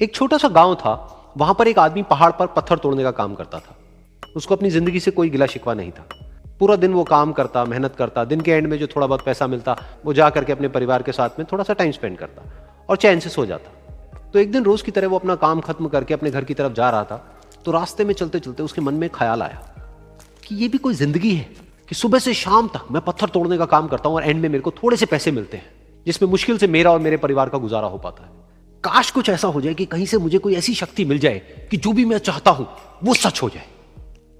एक छोटा सा गांव था, वहां पर एक आदमी पहाड़ पर पत्थर तोड़ने का काम करता था। उसको अपनी जिंदगी से कोई गिला शिकवा नहीं था। पूरा दिन वो काम करता, मेहनत करता, दिन के एंड में जो थोड़ा बहुत पैसा मिलता वो जा करके अपने परिवार के साथ में थोड़ा सा टाइम स्पेंड करता और चैन से सो जाता। तो एक दिन रोज की तरह वो अपना काम खत्म करके अपने घर की तरफ जा रहा था, तो रास्ते में चलते चलते उसके मन में ख्याल आया कि ये भी कोई जिंदगी है कि सुबह से शाम तक मैं पत्थर तोड़ने का काम करता हूं और एंड में मेरे को थोड़े से पैसे मिलते हैं, जिसमें मुश्किल से मेरा और मेरे परिवार का गुजारा हो पाता है। काश कुछ ऐसा हो जाए कि कहीं से मुझे कोई ऐसी शक्ति मिल जाए कि जो भी मैं चाहता हूं वो सच हो जाए।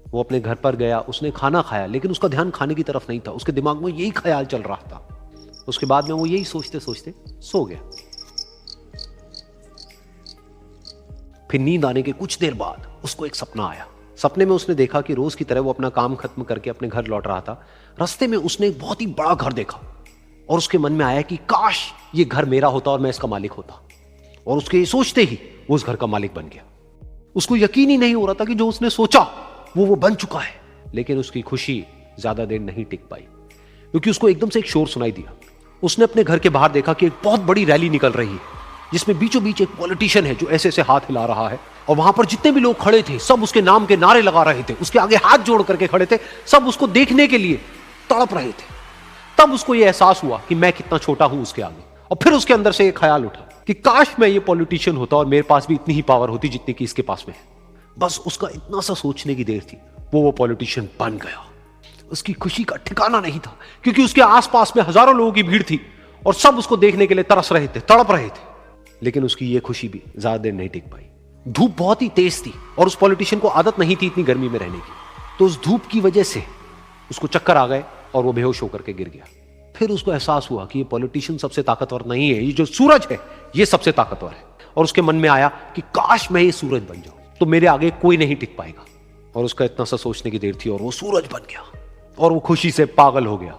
वो अपने घर पर गया, उसने खाना खाया, लेकिन उसका ध्यान खाने की तरफ नहीं था। उसके दिमाग में यही ख्याल चल रहा था। उसके बाद में वो यही सोचते सोचते सो गया। फिर नींद आने के कुछ देर बाद उसको एक सपना आया। सपने में उसने देखा कि रोज की तरह वो अपना काम खत्म करके अपने घर लौट रहा था। रास्ते में उसने एक बहुत ही बड़ा घर देखा और उसके मन में आया कि काश ये घर मेरा होता और मैं इसका मालिक होता। और उसके ये सोचते ही वो उस घर का मालिक बन गया। उसको यकीन ही नहीं हो रहा था कि जो उसने सोचा वो बन चुका है। लेकिन उसकी खुशी ज्यादा देर नहीं टिक पाई, क्योंकि उसको एकदम से एक शोर सुनाई दिया। उसने अपने घर के बाहर देखा कि एक बहुत बड़ी रैली निकल रही है, जिसमें बीचों बीच एक पॉलिटिशियन है जो ऐसे ऐसे हाथ हिला रहा है। और वहां पर जितने भी लोग खड़े थे सब उसके नाम के नारे लगा रहे थे, उसके आगे हाथ जोड़ करके खड़े थे, सब उसको देखने के लिए तड़प रहे थे। तब उसको यह एहसास हुआ कि मैं कितना छोटा हूं उसके आगे। और फिर उसके अंदर से एक ख्याल उठा कि काश मैं ये पॉलिटिशियन होता और मेरे पास भी इतनी ही पावर होती जितनी कि इसके पास में है। बस उसका इतना सा सोचने की देर थी, वो पॉलिटिशियन बन गया। उसकी खुशी का ठिकाना नहीं था, क्योंकि उसके आसपास में हजारों लोगों की भीड़ थी और सब उसको देखने के लिए तरस रहे थे, तड़प रहे थे। लेकिन उसकी ये खुशी भी ज्यादा देर नहीं टिक पाई। धूप बहुत ही तेज थी और उस पॉलिटिशियन को आदत नहीं थी इतनी गर्मी में रहने की। तो उस धूप की वजह से उसको चक्कर आ गए और वो बेहोश होकर के गिर गया। फिर उसको एहसास हुआ कि ये पॉलिटिशियन सबसे ताकतवर नहीं है, ये जो सूरज है ये सबसे ताकतवर है। और उसके मन में आया कि काश मैं ये सूरज बन जाऊं तो मेरे आगे कोई नहीं टिक पाएगा। और उसका इतना सा सोचने की देर थी और वो सूरज बन गया। और वो खुशी से पागल हो गया,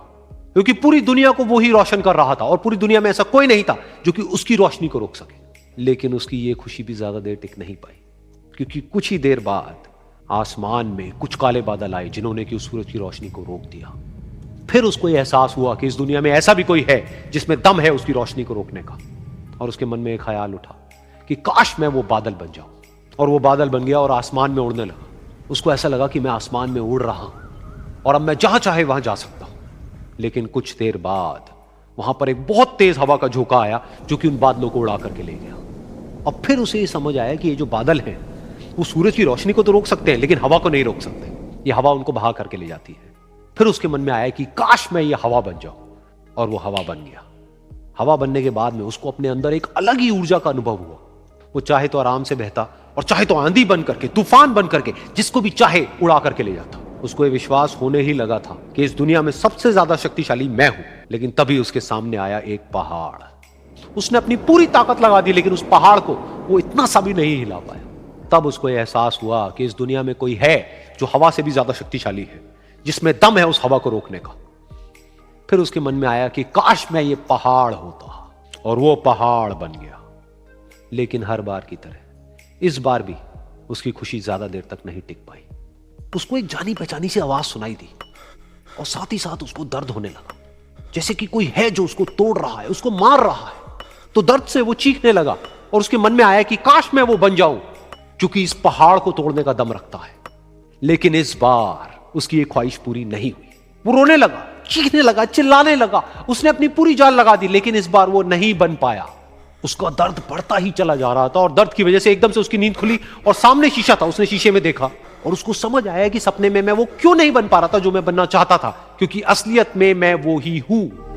क्योंकि पूरी दुनिया को वो ही रोशन कर रहा था और पूरी दुनिया में ऐसा कोई नहीं था जो कि उसकी रोशनी को रोक सके। लेकिन उसकी ये खुशी भी ज्यादा देर टिक नहीं पाई, क्योंकि कुछ ही देर बाद आसमान में कुछ काले बादल आए जिन्होंने कि उस सूरज की रोशनी को रोक दिया। फिर उसको यह एहसास हुआ कि इस दुनिया में ऐसा भी कोई है जिसमें दम है उसकी रोशनी को रोकने का। और उसके मन में एक ख्याल उठा कि काश मैं वो बादल बन जाऊं। और वो बादल बन गया और आसमान में उड़ने लगा। उसको ऐसा लगा कि मैं आसमान में उड़ रहा हूं और अब मैं जहां चाहे वहां जा सकता हूं। लेकिन कुछ देर बाद वहां पर एक बहुत तेज हवा का झोंका आया जो कि उन बादलों को उड़ा करके ले गया। अब फिर उसे ये समझ आया कि ये जो बादल हैं वो सूरज की रोशनी को तो रोक सकते हैं, लेकिन हवा को नहीं रोक सकते। ये हवा उनको बहा करके ले जाती है। फिर उसके मन में आया कि काश मैं ये हवा बन जाऊं। और वो हवा बन गया। हवा बनने के बाद में उसको अपने अंदर एक अलग ही ऊर्जा का अनुभव हुआ। वो चाहे तो आराम से बहता और चाहे तो आंधी बन करके, तूफान बन करके, जिसको भी चाहे उड़ा करके ले जाता। उसको ये विश्वास होने ही लगा था कि इस दुनिया में सबसे ज्यादा शक्तिशाली मैं हूं। लेकिन तभी उसके सामने आया एक पहाड़। उसने अपनी पूरी ताकत लगा दी, लेकिन उस पहाड़ को वो इतना सा भी नहीं हिला पाया। तब उसको यह एहसास हुआ कि इस दुनिया में कोई है जो हवा से भी ज्यादा शक्तिशाली है, जिसमें दम है उस हवा को रोकने का। फिर उसके मन में आया कि काश मैं ये पहाड़ होता। और वो पहाड़ बन गया। लेकिन हर बार की तरह इस बार भी उसकी खुशी ज्यादा देर तक नहीं टिक पाई। उसको एक जानी पहचानी सी आवाज सुनाई दी और साथ ही साथ उसको दर्द होने लगा, जैसे कि कोई है जो उसको तोड़ रहा है, उसको मार रहा है। तो दर्द से वो चीखने लगा और उसके मन में आया कि काश मैं वो बन जाऊं क्योंकि इस पहाड़ को तोड़ने का दम रखता है। लेकिन इस बार उसकी ये ख्वाहिश पूरी नहीं हुई। वो रोने लगा, चीखने लगा, चिल्लाने लगा। उसने अपनी पूरी जान लगा दी, लेकिन इस बार वो नहीं बन पाया। उसका दर्द बढ़ता ही चला जा रहा था और दर्द की वजह से एकदम से उसकी नींद खुली और सामने शीशा था। उसने शीशे में देखा और उसको समझ आया कि सपने में मैं वो क्यों नहीं बन पा रहा था जो मैं बनना चाहता था, क्योंकि असलियत में मैं वो ही हूं।